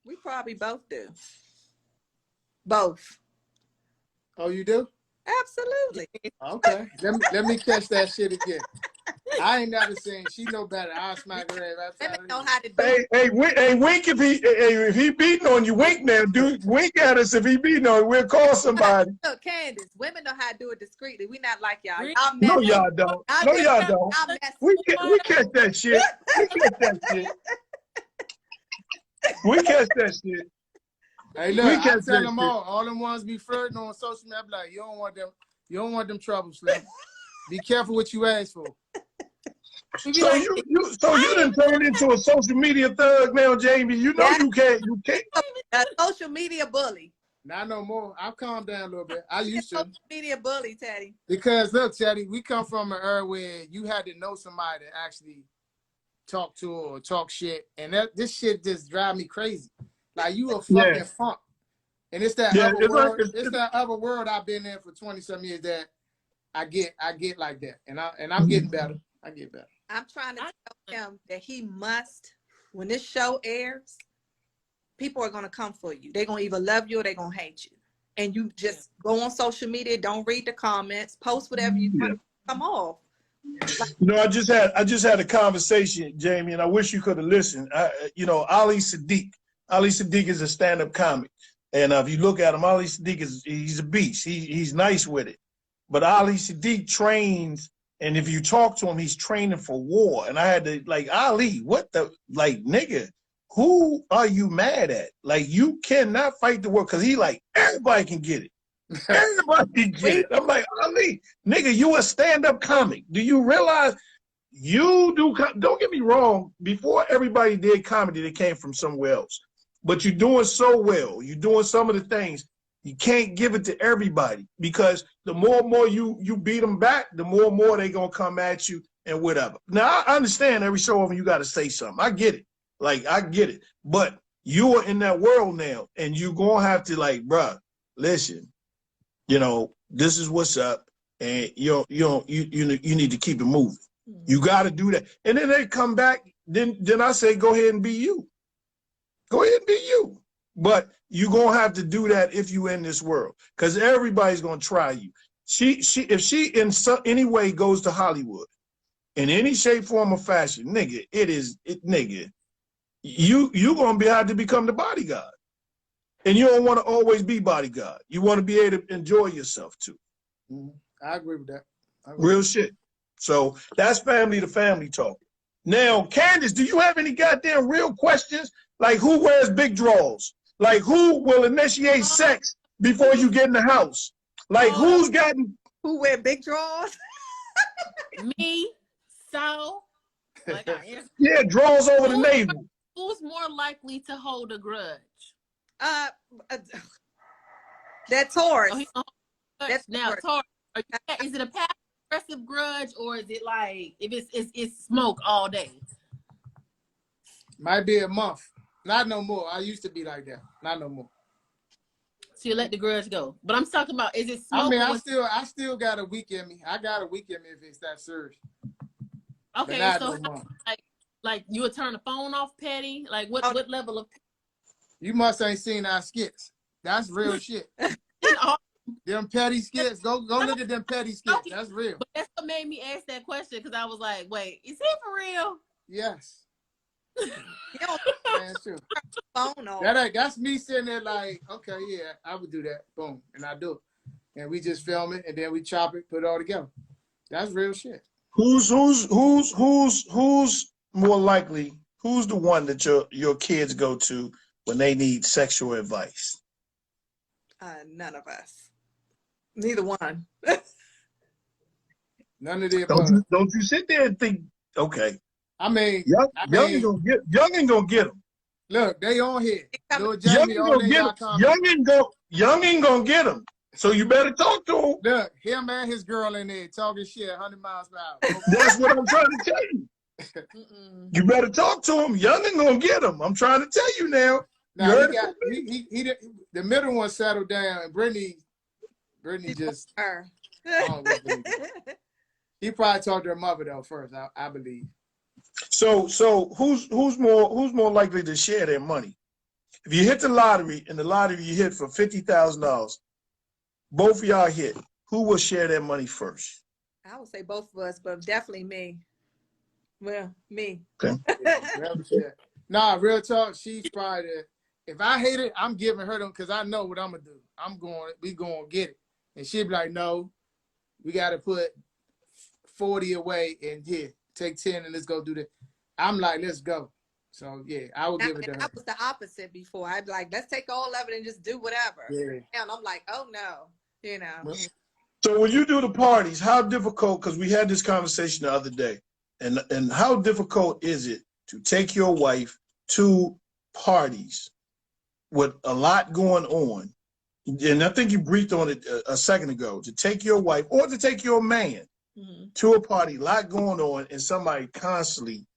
We probably both do. Both. Oh, you do? Absolutely. Okay. Let me catch that shit again. I ain't never seen. She know better. I'll smack her ass. Let me know how to do it. Hey, Wink, if he beating on you, Wink now. Wink at us if he beating on you. We'll call somebody. Look, Candace, women know how to do it discreetly. We not like y'all. No, y'all don't. No, y'all don't. We catch that shit. We catch that shit. We catch that shit. Hey, look, I tell them all them ones be flirting on social media. I be like, you don't want them troubles, Slim. Be careful what you ask for. So like, you done turned into a social media thug now, Jamie. You know you can't. A social media bully. Not no more. I've calmed down a little bit. I used to. Social media bully, Teddy. Because look, Teddy, we come from an era where you had to know somebody to actually talk to or talk shit, and this shit just drive me crazy. Like you a fucking funk, and it's that other world. It's that other world I've been in for 20-some years that I get like that, and I'm getting better. I get better. I'm trying to tell him that he must, when this show airs, people are gonna come for you. They're gonna either love you or they're gonna hate you, and you just go on social media, don't read the comments, post whatever you want, come off. You know, I just had a conversation, Jamie, and I wish you could have listened. You know, Ali Sadiq is a stand-up comic, and if you look at him, Ali Sadiq he's a beast. He's nice with it, but Ali Sadiq trains, and if you talk to him, he's training for war. And I had to like, Ali, what the nigga? Who are you mad at? Like, you cannot fight the war, because he like everybody can get it. Everybody get it. I'm like, Ali, nigga, you a stand-up comic. Do you realize you do? Don't get me wrong. Before everybody did comedy, they came from somewhere else. But you're doing so well. You're doing some of the things. You can't give it to everybody, because the more and more you beat them back, the more and more they gonna come at you and whatever. Now I understand every so often you got to say something. I get it. Like, I get it. But you are in that world now, and you're gonna have to, like, bruh, listen. You know, this is what's up, and you need to keep it moving. You got to do that, and then they come back. Then I say, go ahead and be you. Go ahead and be you. But you're gonna have to do that if you in this world, because everybody's gonna try you. If she in any way goes to Hollywood, in any shape, form, or fashion, nigga, nigga, you gonna have to become the bodyguard. And you don't want to always be bodyguard. You want to be able to enjoy yourself too. I agree with that. Real shit. So that's family to family talk. Now, Candace, do you have any goddamn real questions? Like, who wears big drawers? Like, who will initiate sex before you get in the house? Like, who wear big drawers? Me. So, like, yeah, drawers over the navel. Who's more likely to hold a grudge? That Taurus. That's now Taurus. Is it a passive aggressive grudge, or is it like if it's smoke all day? Might be a month. Not no more. I used to be like that. Not no more. So you let the grudge go. But I'm talking about, is it smoke? I mean, I still got a week in me. I got a week in me if it's that serious. Okay, so like you would turn the phone off petty? Like what level of? You must ain't seen our skits. That's real shit. Them petty skits. Go look at them petty skits. Okay. That's real. But that's what made me ask that question, because I was like, wait, is he for real? Yes. Man, sure. Phone on. That's me sitting there like, okay, yeah, I would do that. Boom. And I do it. And we just film it, and then we chop it, put it all together. That's real shit. Who's more likely? Who's the one that your kids go to when they need sexual advice? None of us. Neither one. None of them. Don't you sit there and think, okay. I mean, Young ain't gonna get them. Look, they on here. Young ain't gonna get them. So you better talk to him. Look, him and his girl in there talking shit 100 miles per hour. That's what I'm trying to tell you. You better talk to him. Young ain't gonna get him. I'm trying to tell you now. Now the middle one settled down, and Brittany just. He probably talked to her mother though first, I believe. So who's more likely to share their money? If you hit the lottery and the lottery you hit for $50,000, both of y'all hit, who will share that money first? I would say both of us, but definitely me. Well, me. Okay. Nah, real talk. She's probably if I hit it, I'm giving her them because I know what I'm gonna do. We gonna get it, and she'd be like, "No, we gotta put 40 away and here, take 10 and let's go do this." I'm like, "Let's go." So yeah, I would give it to her. That was the opposite before. I'd be like, "Let's take all of it and just do whatever." Yeah. And I'm like, "Oh no," you know. So when you do the parties, how difficult? Because we had this conversation the other day, and how difficult is it to take your wife to parties with a lot going on? And I think you briefed on it a second ago, to take your wife or to take your man to a party, a lot going on, and somebody constantly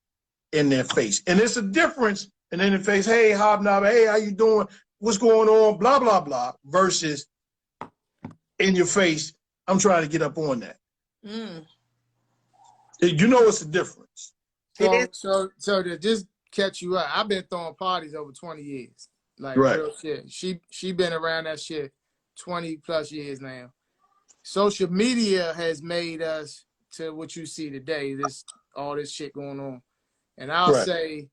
in their face. And it's a difference in their face, hey, hobnob, hey, how you doing? What's going on? Blah, blah, blah, versus in your face, I'm trying to get up on that. You know it's a difference. So to just catch you up, I've been throwing parties over 20 years. Like real shit. She been around that shit 20 plus years now. Social media has made us to what you see today, all this shit going on. And I'll say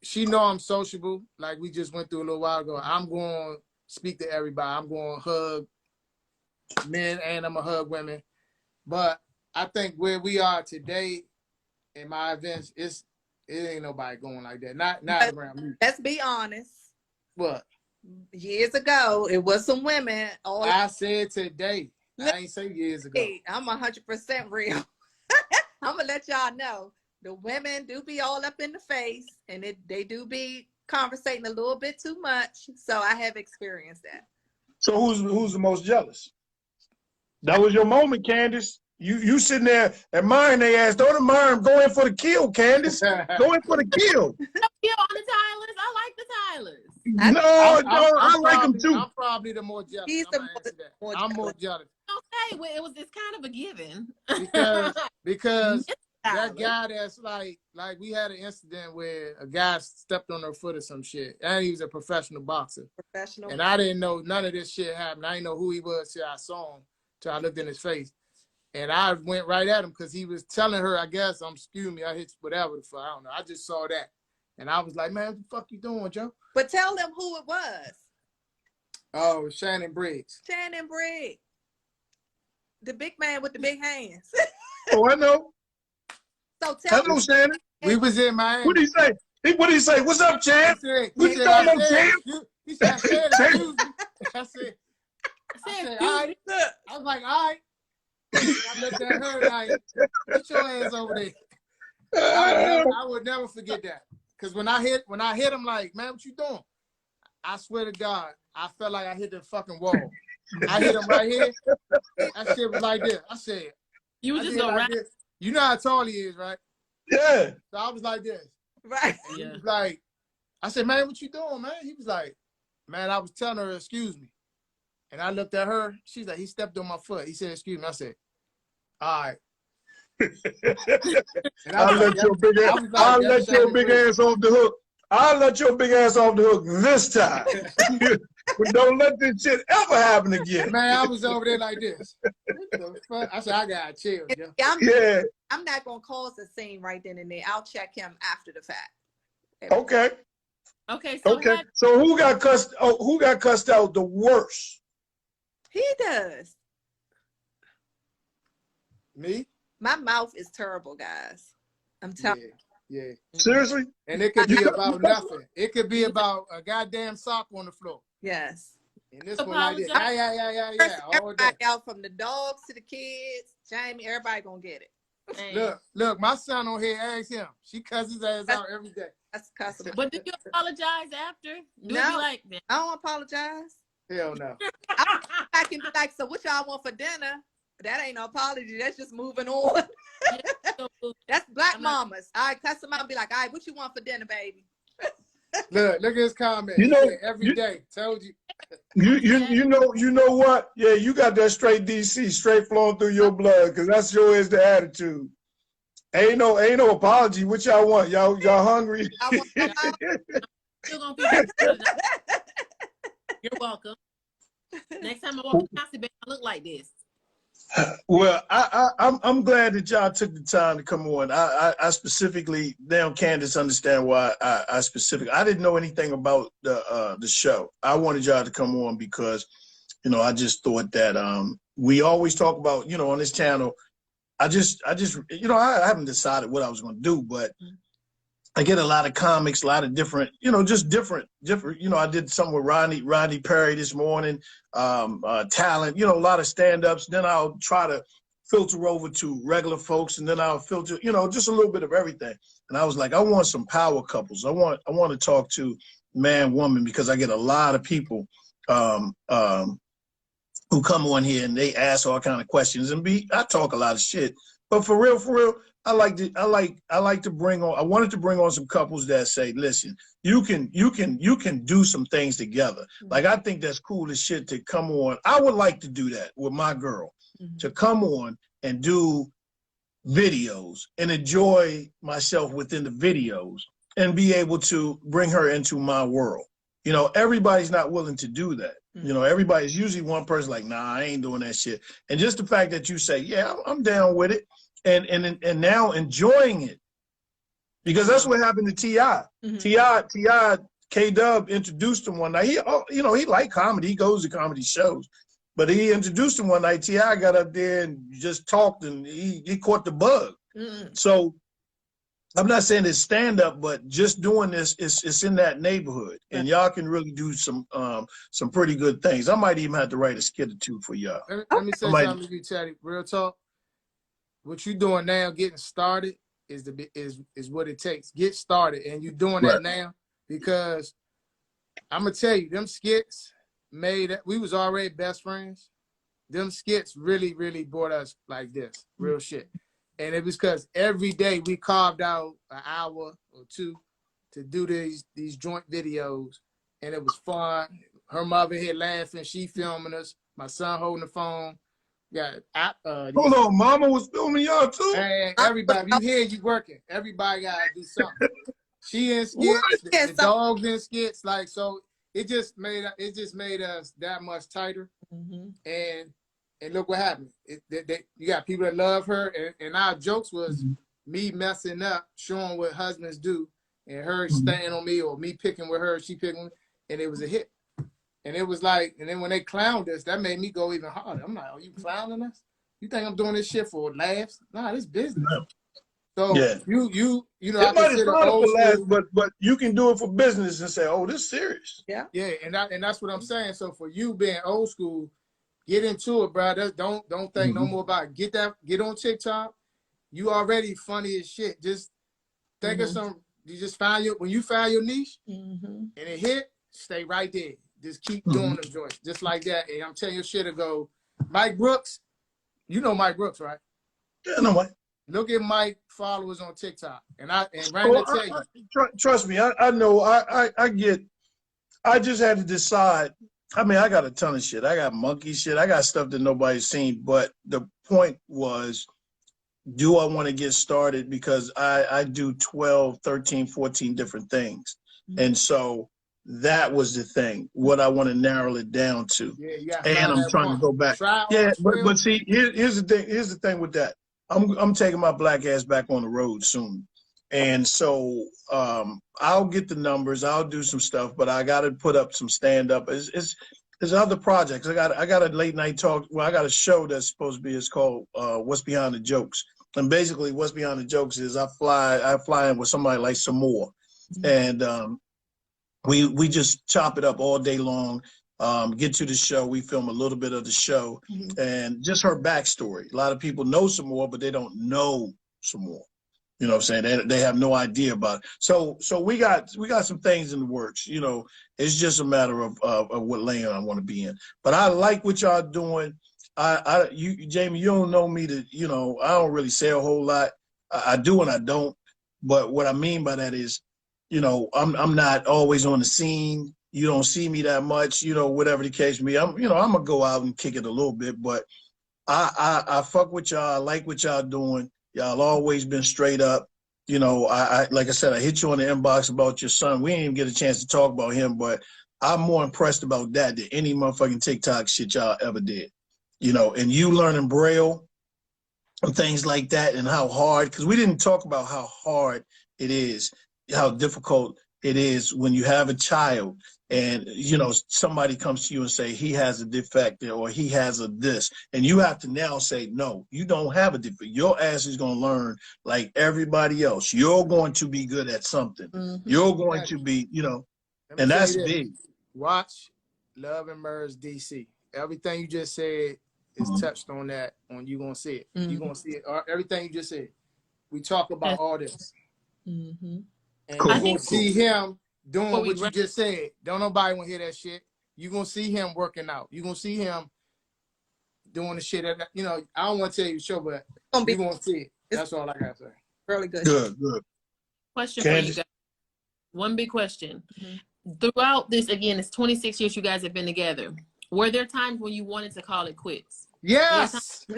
she know I'm sociable, like we just went through a little while ago. I'm going to speak to everybody. I'm going to hug men and I'm going to hug women. But I think where we are today in my events, it ain't nobody going like that. Not around me. Let's be honest. What? Years ago, it was some women. I said today. I ain't say years ago. Hey, I'm 100% real. I'm gonna let y'all know the women do be all up in the face, and they do be conversating a little bit too much. So I have experienced that. So who's the most jealous? That was your moment, Candace. You sitting there admiring their ass. Don't admire them. Go in for the kill, Candace. Go in for the kill. Kill on the Tylers. I like the Tylers. I like them too. I'm probably the more jealous. I'm more jealous. Okay, well, it's kind of a given. Because that guy that's like we had an incident where a guy stepped on her foot or some shit, and he was a professional boxer. And I didn't know none of this shit happened. I didn't know who he was till I saw him, till I looked in his face. And I went right at him because he was telling her, I guess, excuse me, I hit whatever the fuck, I don't know. I just saw that. And I was like, man, what the fuck you doing, Joe? But tell them who it was. Oh, Shannon Briggs. Shannon Briggs. The big man with the big hands. Oh, I know. So tell I know Shannon. We was in Miami. What did he say? What did he say? What's up, Chad? What you talking about, Chad? He said, I said, all right. I was like, all right. I looked at her like, put your hands over there. I would never forget that. Because when I hit him like, man, what you doing? I swear to God, I felt like I hit the fucking wall. I hit him right here. That shit was like this. I said, you was just going like this. You know how tall he is, right? Yeah. So I was like this. Right. And he was like, I said, man, what you doing, man? He was like, man, I was telling her, excuse me. And I looked at her. She's like, he stepped on my foot. He said, excuse me. I said, all right. I'll let your big ass off the hook. I'll let your big ass off the hook this time. But don't let this shit ever happen again. Man, I was over there like this. I said, I gotta chill. I'm not gonna cause a scene right then and there. I'll check him after the fact. Okay. Okay. So who got cussed? Oh, who got cussed out the worst? He does. Me? My mouth is terrible, guys. I'm telling you. Yeah. Seriously? And it could be about nothing. It could be about a goddamn sock on the floor. Yes. And this one like this. Yeah. Everybody out from the dogs to the kids. Jamie, everybody gonna get it. Look, my son on here, ask him. She cuss his ass out every day. That's customer. But do you apologize after? No, I don't apologize. Hell no. I can be like, so what y'all want for dinner? That ain't no apology. That's just moving on. That's black mamas. I cuss them out and be like, all right, what you want for dinner, baby? Look at his comment. Every day. Told you. You know what? Yeah, you got that straight DC straight flowing through your blood, because that's is the attitude. Ain't no apology. What y'all want? Y'all hungry? Still gonna be here. You're welcome. Next time I walk in the house, it better look like this. Well, I'm glad that y'all took the time to come on. I specifically, now Candace understand why I didn't know anything about the show. I wanted y'all to come on because, you know, I just thought that we always talk about, you know, on this channel. I just you know, I haven't decided what I was going to do, but I get a lot of comics, a lot of different, you know, just different, you know, I did something with Rodney Perry this morning, talent, you know, a lot of stand-ups. Then I'll try to filter over to regular folks, and then I'll filter, you know, just a little bit of everything. And I was like, I want some power couples. I want to talk to man, woman, because I get a lot of people who come on here and they ask all kind of questions, and I talk a lot of shit. But for real, I wanted to bring on some couples that say, listen, you can do some things together. Like, I think that's cool as shit to come on. I would like to do that with my girl, to come on and do videos and enjoy myself within the videos and be able to bring her into my world. You know, everybody's not willing to do that. You know, everybody's usually one person like, nah, I ain't doing that shit. And just the fact that you say, yeah, I'm down with it. And now enjoying it, because that's what happened to T.I. T.I. K-Dub introduced him one night. You know, he liked comedy. He goes to comedy shows, but he introduced him one night. T.I. got up there and just talked, and he caught the bug. So I'm not saying it's stand up, but just doing this it's in that neighborhood, and y'all can really do some pretty good things. I might even have to write a skit or two for y'all. Let me say something to you, Chatty. Real talk. What you doing now, getting started, is what it takes. Get started, and you doing that now, because I'm gonna tell you, them skits we was already best friends. Them skits really brought us like this, real shit. And it was because every day we carved out an hour or two to do these joint videos, and it was fun. Her mother here laughing, she filming us, my son holding the phone. Hold on, Mama was filming y'all too? Man, everybody, you hear you working. Everybody gotta do something. She in skits, the dogs in skits, like, so it just made us that much tighter. And look what happened. You got people that love her, and our jokes was me messing up, showing what husbands do, and her staying on me, or me picking with her, she picking, and it was a hit. And it was like, and then when they clowned us, that made me go even harder. I'm like, are you clowning us? You think I'm doing this shit for laughs? Nah, this business. So you know, I consider old school, but you can do it for business and say, oh, this is serious. Yeah, and that's what I'm saying. So for you being old school, get into it, bro. Don't think no more about it. Get on TikTok. You already funny as shit. Just think of some. You just when you find your niche and it hit, stay right there. Just keep doing them joints, just like that. And I'm telling you, shit to go. Mike Brooks, you know Mike Brooks, right? Yeah, no way. Look at Mike followers on TikTok, and Randy tell you. Trust me, I know. I just had to decide. I mean, I got a ton of shit. I got monkey shit. I got stuff that nobody's seen. But the point was, do I want to get started? Because I do 12, 13, 14 different things. And so that was the thing. What I want to narrow it down to. Yeah, and I'm trying to go back. But see, here's the thing. Here's the thing with that. I'm taking my black ass back on the road soon. And so I'll get the numbers, I'll do some stuff, but I got to put up some stand-up. There's other projects. I got a late night talk. Well, I got a show that's supposed to be, it's called What's Behind the Jokes. And basically What's Behind the Jokes is I fly in with somebody like Samoa. And we just chop it up all day long. Get to the show, we film a little bit of the show, and just her backstory. A lot of people know some more, but they don't know some more. You know what I'm saying? They have no idea about it. So we got some things in the works. You know, it's just a matter of what lane I want to be in. But I like what y'all doing. Jamie, you don't know me to, you know, I don't really say a whole lot. I do and I don't. But what I mean by that is, you know, I'm not always on the scene. You don't see me that much, you know, whatever the case may be. I'm gonna go out and kick it a little bit, but I fuck with y'all. I like what y'all doing. Y'all always been straight up. You know, I like I said, I hit you on the inbox about your son. We didn't even get a chance to talk about him, but I'm more impressed about that than any motherfucking TikTok shit y'all ever did. You know, and you learning Braille and things like that, and how hard, because we didn't talk about how hard it is, how difficult it is when you have a child and, you know, somebody comes to you and say he has a defect or he has a this, and you have to now say, no, you don't have a defect. Your ass is going to learn like everybody else. You're going to be good at something. You're going to be, you know, and that's big. Watch Love and Murders DC. Everything you just said is touched on that. On you gonna see it. You gonna see it. Everything you just said. We talk about all this, and Cool. you gonna see him doing what you just said. Don't nobody want to hear that shit. You gonna see him working out. You gonna see him doing the shit that, you know. I don't want to tell you the show, but you gonna see it. That's all I gotta say. Really good. Good. Question for you guys. One big question. Throughout this, again, it's 26 years you guys have been together. Were there times when you wanted to call it quits? Yes. Were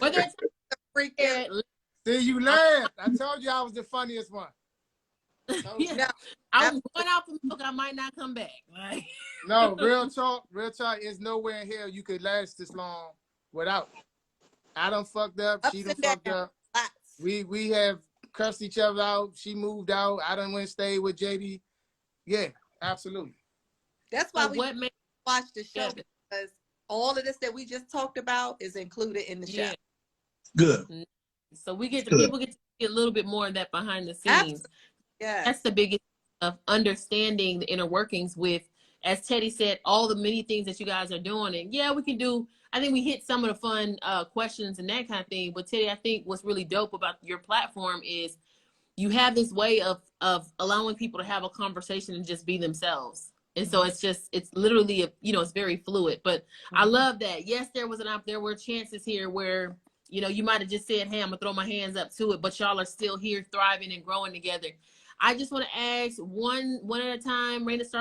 there times See, you laughed. I told you I was the funniest one. Yeah. I'm going out for milk. I might not come back. Like, no, real talk. Real talk. Is nowhere in hell you could last this long without. I done fucked up. She done fucked up. We have cussed each other out. She moved out. I done went and stayed with JD. Yeah, absolutely. That's why we watch the show, because all of this that we just talked about is included in the show. Good. So we get people get to see a little bit more of that behind the scenes. Yeah, that's the biggest of understanding the inner workings with, as Teddy said, all the many things that you guys are doing. And yeah, we can do. I think we hit some of the fun questions and that kind of thing. But Teddy, I think what's really dope about your platform is you have this way of allowing people to have a conversation and just be themselves. And so it's literally, it's very fluid. But I love that. Yes, there were chances here where, you might have just said, hey, I'm gonna throw my hands up to it, but y'all are still here thriving and growing together. I just want to ask one at a time. Raina, start